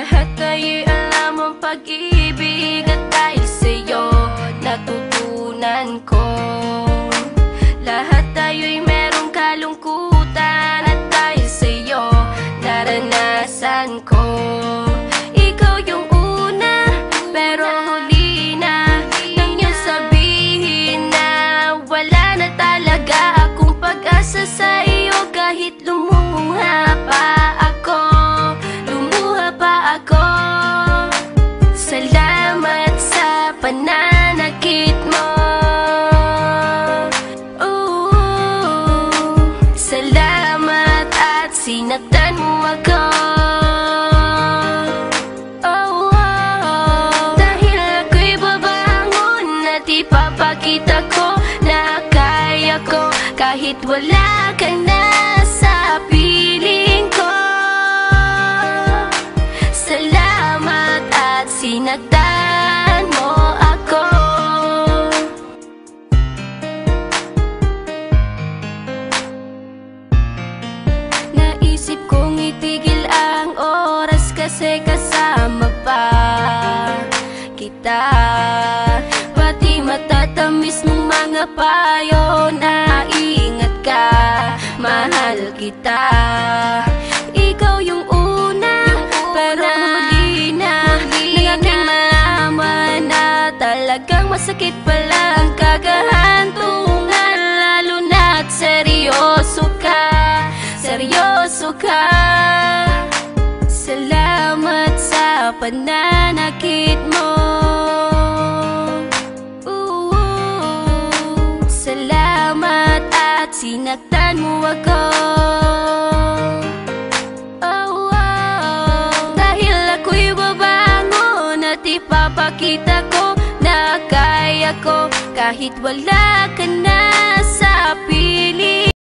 Lahat ay alam ang pag-ibig at dahil sa'yo natutunan ko. Lahat tayo'y merong kalungkutan at dahil sa'yo naranasan ko. Ikaw yung una pero huli na nang iyong sabihin na wala na talaga akong pag-asa sa iyo. Kahit lumuha pa ako, salamat sa pananakit mo. Salamat at sinaktan mo ako. Dahil ako'y babangon at ipapakita ko na kaya ko kahit wala ka na sa piling ko. Salamat at sinaktan mo ako. Naisip kong itigil ang oras kasi kasama pa kita. Pati matatamis mong mga payo na ingat ka, mahal kita. Ikaw yung una pero huli na nang aking malaman na talagang masakit pala ang kagahantungan. Lalo na't seryoso ka, seryoso ka. Salamat sa pananakit mo. Salamat at sinaktan mo ako. Dahil ako'y babangon at ipapakita ko na kaya ko kahit wala ka na